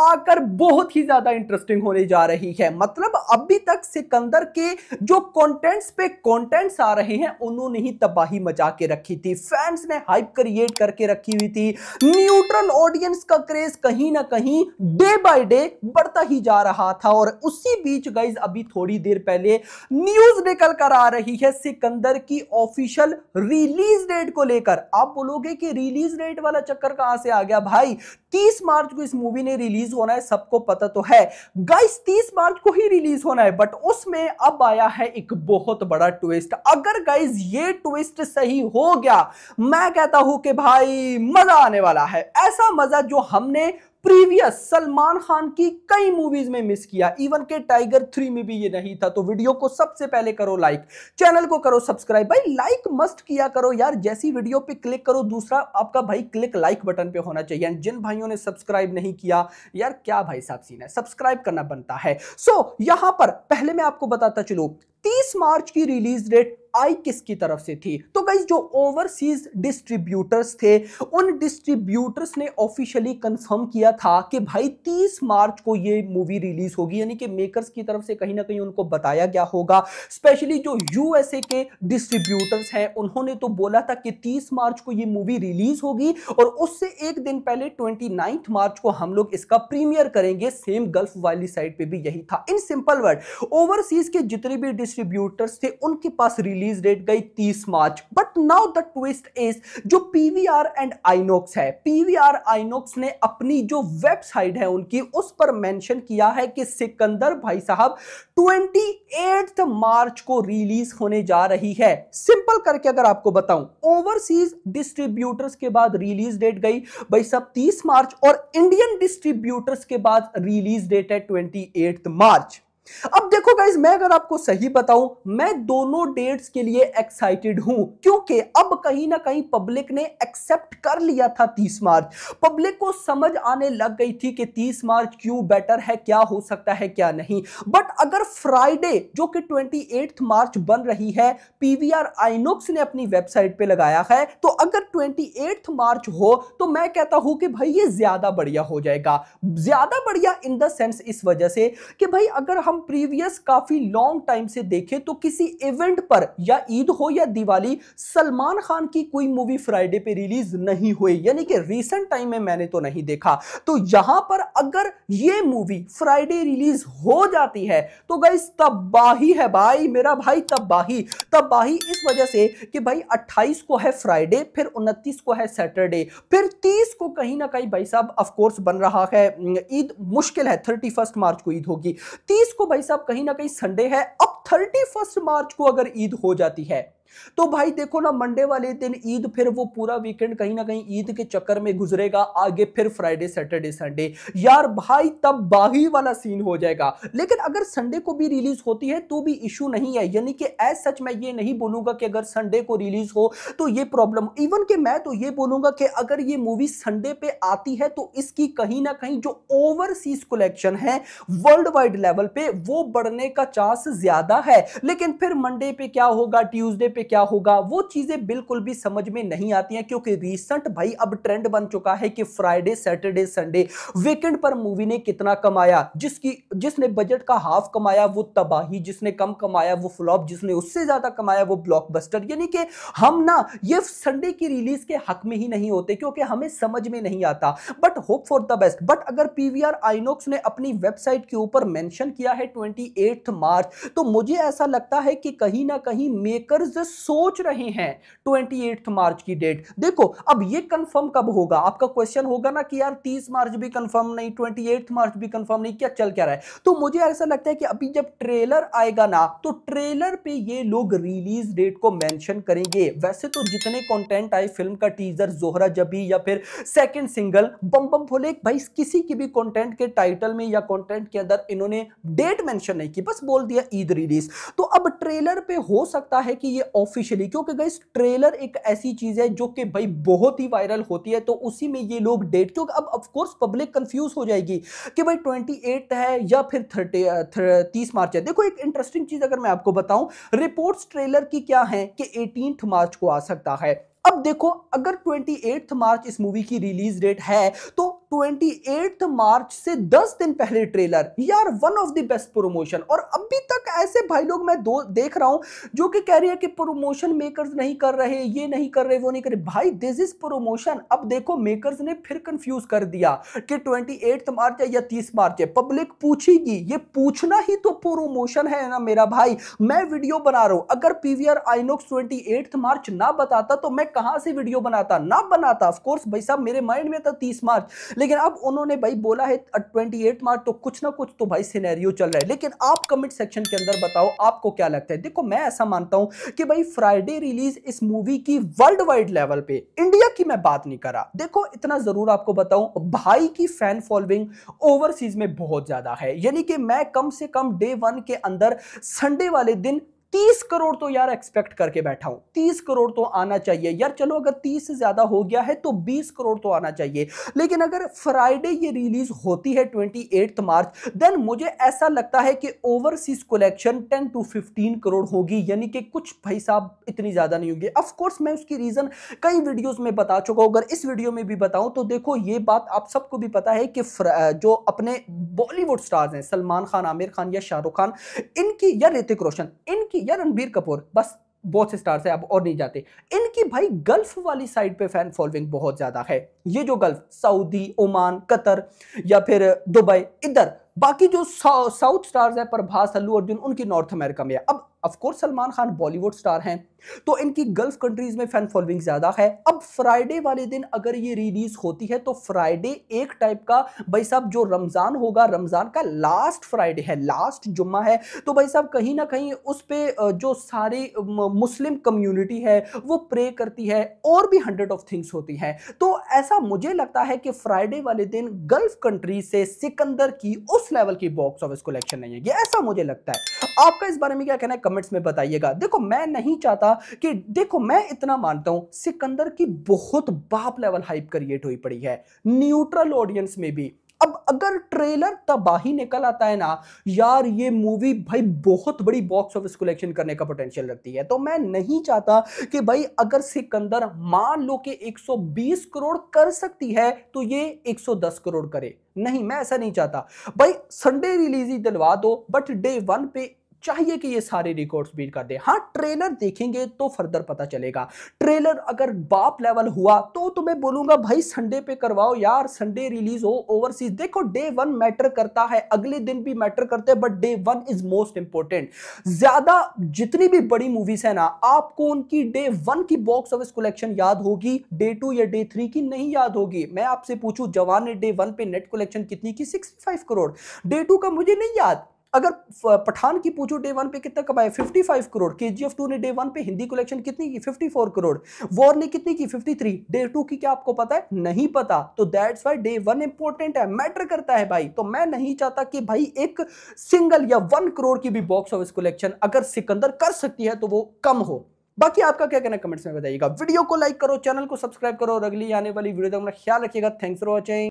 आकर बहुत ही ज्यादा इंटरेस्टिंग होने जा रही है। मतलब अभी तक सिकंदर के जो कंटेंट्स पे कंटेंट्स आ रहे हैं उन्होंने ही तबाही मचा के रखी थी, फैंस ने हाइप क्रिएट करके रखी हुई थी, न्यूट्रल ऑडियंस का क्रेज कहीं ना कहीं डे बाय डे बढ़ता ही जा रहा था। और उसी बीच गाइज अभी थोड़ी देर पहले न्यूज निकल कर आ रही है सिकंदर की ऑफिशियल रिलीज डेट को लेकर। आप बोलोगे कि रिलीज डेट वाला चक्कर कहां से आ गया भाई, 30 मार्च को इस मूवी ने रिलीज होना है, सबको पता तो है गाइस, 30 मार्च को ही रिलीज होना है। बट उसमें अब आया है एक बहुत बड़ा ट्विस्ट। अगर गाइस ये ट्विस्ट सही हो गया, मैं कहता हूं कि भाई मजा आने वाला है। ऐसा मजा जो हमने प्रीवियस सलमान खान की कई मूवीज में मिस किया, इवन के टाइगर 3 में भी ये नहीं था। तो वीडियो को सबसे पहले करो लाइक, चैनल को करो सब्सक्राइब। भाई लाइक मस्ट किया करो यार, जैसी वीडियो पे क्लिक करो दूसरा आपका भाई क्लिक लाइक बटन पे होना चाहिए। जिन भाइयों ने सब्सक्राइब नहीं किया यार, क्या भाई साहब सीन है, सब्सक्राइब करना बनता है। सो यहां पर पहले मैं आपको बताता चलूं 30 मार्च की रिलीज डेट आई किसकी तरफ से थी। तो गाइस जो ओवरसीज डिस्ट्रीब्यूटर्स थे उन डिस्ट्रीब्यूटर्स ने ऑफिशियली कंफर्म किया था कि भाई 30 मार्च को ये मूवी रिलीज होगी, यानी कि मेकर्स की तरफ से कहीं ना कहीं उनको बताया गया होगा। स्पेशली जो यूएसए के डिस्ट्रीब्यूटर्स हैं उन्होंने तो बोला था कि 30 मार्च को ये मूवी रिलीज होगी और उससे एक दिन पहले 29 मार्च को हम लोग इसका प्रीमियर करेंगे। सेम गल्फ वाली साइड पे भी यही था। इन सिंपल वर्ड ओवरसीज के जितने भी डिस्ट्रीब्यूटर्स थे उनके पास रिलीज डेट गई 30 मार्च। But now the twist is जो पीवीआर एंड आइनॉक्स है, पीवीआर आइनॉक्स ने अपनी जो वेबसाइट है उनकी उस पर मेंशन किया है कि सिकंदर भाई साहब 28 मार्च को रिलीज होने जा रही है। सिंपल करके अगर आपको बताऊं, ओवरसीज डिस्ट्रीब्यूटर्स के बाद रिलीज डेट गई भाई साहब 30 मार्च और इंडियन डिस्ट्रीब्यूटर्स के बाद रिलीज डेट है 28 मार्च। अब देखो गाइस, मैं अगर आपको सही बताऊं, मैं दोनों डेट्स के लिए एक्साइटेड हूं, क्योंकि अब कहीं ना कहीं पब्लिक ने एक्सेप्ट कर लिया था 30 मार्च। पब्लिक को समझ आने लग गई थी कि 30 मार्च क्यों बेटर है, क्या हो सकता है क्या नहीं। बट अगर फ्राइडे जो कि 28 मार्च बन रही है, पीवीआर आइनॉक्स ने अपनी वेबसाइट पे लगाया है, तो अगर 28 मार्च हो तो मैं कहता हूं कि भाई ये ज्यादा बढ़िया हो जाएगा। ज्यादा बढ़िया इन द सेंस इस वजह से कि भाई अगर हम प्रीवियस काफी लॉन्ग टाइम से देखें तो किसी इवेंट पर या ईद हो या दिवाली सलमान खान की कोई मूवी फ्राइडे पे रिलीज नहीं हुई, यानी कि रीसेंट टाइम में मैंने तो नहीं देखा। तो यहां पर अगर ये मूवी फ्राइडे रिलीज हो जाती है तो गाइस तबाही है भाई, मेरा भाई तबाही। तबाही इस वजह से कि भाई 28 को है फ्राइडे, फिर 29 को है सैटरडे, फिर 30 को कहीं ना कहीं भाई साहब ऑफ कोर्स बन रहा है ईद, मुश्किल है 31 मार्च को ईद होगी, 30 को भाई साहब कहीं ना कहीं संडे है। अब 31 मार्च को अगर ईद हो जाती है तो भाई देखो ना, मंडे वाले दिन ईद, फिर वो पूरा वीकेंड कहीं ना कहीं ईद के चक्कर में गुजरेगा, आगे फिर फ्राइडे सैटरडे संडे, यार भाई तब बाही वाला सीन हो जाएगा। लेकिन अगर संडे को भी रिलीज होती है तो भी इशू नहीं है, यानी कि एज सच मैं ये नहीं बोलूंगा कि अगर संडे को रिलीज हो तो ये प्रॉब्लम, इवन कि मैं तो ये बोलूंगा कि अगर ये मूवी संडे पे आती है तो इसकी कहीं ना कहीं जो ओवरसीज कलेक्शन है वर्ल्ड वाइड लेवल पे वो बढ़ने का चांस ज्यादा है। लेकिन फिर मंडे पे क्या होगा, ट्यूसडे पे क्या होगा, वो चीजें बिल्कुल भी समझ में नहीं आती हैं, क्योंकि रिसेंट भाई अब ट्रेंड बन चुका है कि फ्राइडे सैटरडे संडे वीकेंड पर मूवी ने कितना कमाया, जिसने बजट का हाफ कमाया वो तबाही, जिसने कम कमाया वो फ्लॉप, जिसने उससे ज्यादा कमाया वो ब्लॉकबस्टर। यानी कि हम ना ये संडे की रिलीज के हक में ही नहीं होते क्योंकि हमें समझ में नहीं आता। But hope for the best. But अगर पीवीआर आइनॉक्स ने अपनी वेबसाइट के ऊपर मेंशन किया है 28 मार्च, तो मुझे ऐसा लगता है कि कहीं ना कहीं मेकर्स सोच रहे हैं 28 मार्च की डेट। देखो अब ये कंफर्म कब होगा, आपका क्वेश्चन होगा ना कि यार 30 मार्च भी कंफर्म नहीं, 28 मार्च भी कंफर्म नहीं, क्या चल क्या रहा है। तो मुझे ऐसा लगता है कि अभी जब ट्रेलर आएगा ना तो ट्रेलर पे ये लोग रिलीज डेट को मेंशन करेंगे। वैसे तो जितने कंटेंट आए, फिल्म का टीजर, जोहरा जबी या फिर सेकंड सिंगल बम बम भोले, भाई किसी की भी कंटेंट के टाइटल में या कंटेंट के अंदर इन्होंने डेट मेंशन नहीं की, बस बोल दिया ईद रिलीज। तो अब ट्रेलर पे हो सकता है कि ये ऑफिशियली, क्योंकि गाइस ट्रेलर एक ऐसी चीज है जो कि भाई बहुत ही वायरल होती है, तो उसी में ये लोग डेट, क्योंकि अब ऑफ कोर्स पब्लिक कंफ्यूज हो जाएगी कि भाई 28 है या फिर 30 मार्च है। देखो एक इंटरेस्टिंग चीज अगर मैं आपको बताऊं, रिपोर्ट्स ट्रेलर की क्या है कि 18 मार्च को आ सकता है। अब देखो अगर 28 मार्च इस मूवी की रिलीज डेट है तो 28 मार्च से 10 दिन पहले ट्रेलर, यार one of the best promotion. और अभी तक ऐसे भाई लोग मैं देख रहा हूं जो कि कह रही है कि प्रमोशन मेकर्स नहीं कर रहे, ये नहीं कर रहे, वो नहीं कर रहे। भाई दिस इज प्रमोशन। अब देखो मेकर्स ने फिर कंफ्यूज कर दिया कि 28 मार्च है या 30 मार्च है, पब्लिक पूछेगी, ये पूछना ही तो प्रमोशन है ना मेरा भाई। मैं वीडियो बना रहा हूं, अगर पीवीआर आइनॉक्स 28 मार्च ना बताता तो मैं कहां से वीडियो बनाता, ना बनाता। ऑफ कोर्स भाई साहब मेरे माइंड में था 30 मार्च, लेकिन अब उन्होंने भाई बोला है 28 मार्च, तो कुछ ना कुछ तो भाई सिनेरियो चल रहा है। लेकिन आप कमेंट सेक्शन के अंदर बताओ आपको क्या लगता है। देखो मैं ऐसा मानता हूं कि भाई फ्राइडे रिलीज इस मूवी की वर्ल्ड वाइड लेवल पे, इंडिया की मैं बात नहीं कर रहा, देखो इतना जरूर आपको बताऊं, भाई की फैन फॉलोइंग ओवरसीज में बहुत ज्यादा है। यानी कि मैं कम से कम डे 1 के अंदर संडे वाले दिन 30 करोड़ तो यार एक्सपेक्ट करके बैठा हूं। 30 करोड़ तो आना चाहिए यार। चलो अगर 30 से ज्यादा हो गया है तो 20 करोड़ तो आना चाहिए। लेकिन अगर फ्राइडे ये रिलीज होती है 28 मार्च, देन मुझे ऐसा लगता है कि ओवरसीज कलेक्शन 10 to 15 करोड़ होगी। यानी कि कुछ भाई साहब इतनी ज्यादा नहीं होगी। ऑफ कोर्स मैं उसकी रीजन कई वीडियोस में बता चुका हूं, अगर इस वीडियो में भी बताऊं तो देखो ये बात आप सबको भी पता है कि जो अपने बॉलीवुड स्टार्स हैं, सलमान खान, आमिर खान या शाहरुख खान, इनकी या ऋतिक रोशन, इनकी या रणबीर कपूर, बस बहुत से स्टार्स है, अब और नहीं जाते, इनकी भाई गल्फ वाली साइड पे फैन फॉलोइंग बहुत ज्यादा है। ये जो गल्फ, सऊदी, ओमान, कतर या फिर दुबई, इधर बाकी जो साउथ स्टार्स है, प्रभास, अल्लू अर्जुन, उनकी नॉर्थ अमेरिका में है। अब of course Salman Khan Bollywood star हैं तो इनकी गल्फ कंट्रीज में फैन फॉलोइंग ज्यादा है। अब फ्राइडे वाले दिन अगर ये रिलीज होती है तो फ्राइडे एक टाइप का भाई साहब जो रमजान होगा, रमजान का लास्ट फ्राइडे है, लास्ट जुम्मा है, तो भाई साहब कहीं ना कहीं उस पे जो सारी मुस्लिम कम्युनिटी है वो प्रे करती है और भी 100 ऑफ थिंग्स होती हैं। तो ऐसा मुझे लगता है कि फ्राइडे वाले दिन गल्फ कंट्री से सिकंदर की उस लेवल की बॉक्स ऑफिस कलेक्शन नहीं है, ये ऐसा मुझे लगता है। आपका इस बारे में क्या कहना है कमेंट्स में बताइएगा। देखो मैं नहीं चाहता कि, देखो मैं इतना मानता हूं सिकंदर की बहुत बाप लेवल हाइप क्रिएट हुई पड़ी है न्यूट्रल ऑडियंस में भी। अब अगर ट्रेलर तबाही निकल आता है ना यार, ये मूवी भाई बहुत बड़ी बॉक्स ऑफिस कलेक्शन करने का पोटेंशियल रखती है। तो मैं नहीं चाहता कि भाई अगर सिकंदर मान लो कि 120 करोड़ कर सकती है तो ये 110 करोड़ करे, नहीं मैं ऐसा नहीं चाहता। भाई संडे रिलीज ही दिलवा दो, बट डे 1 पे चाहिए कि ये सारे रिकॉर्ड्स बीट कर दे। हाँ ट्रेलर देखेंगे तो फर्दर पता चलेगा। ट्रेलर अगर बाप लेवल हुआ तो मैं बोलूंगा भाई संडे पे करवाओ यार, संडे रिलीज हो ओवरसीज। देखो डे 1 मैटर करता है, अगले दिन भी मैटर करते हैं, but day 1 is most important. ज्यादा जितनी भी बड़ी मूवीज है ना, आपको उनकी डे 1 की बॉक्स ऑफिस कलेक्शन याद होगी, डे 2 या डे 3 की नहीं याद होगी। मैं आपसे पूछूं जवान ने डे 1 पे नेट कलेक्शन कितनी की, 65 करोड़। डे 2 का मुझे नहीं याद। अगर पठान की पूछो डे 1 पे कितना कमाया, 55 करोड़। केजीएफ 2 ने डे 1 पे हिंदी कलेक्शन कितनी की, 54 करोड़। वॉर ने कितनी की, 53। डे 2 की क्या आपको पता है, नहीं पता। तो दैट्स व्हाई डे 1 इंपॉर्टेंट है, मैटर करता है भाई। तो मैं नहीं चाहता कि भाई एक सिंगल या 1 करोड़ की भी बॉक्स ऑफिस कलेक्शन अगर सिकंदर कर सकती है तो वो कम हो। बाकी आपका क्या कहना कमेंट्स में बताइएगा। वीडियो को लाइक करो, चैनल को सब्सक्राइब करो और अगली आने वाली वीडियो तक अपना ख्याल रखिएगा। Thanks for watching.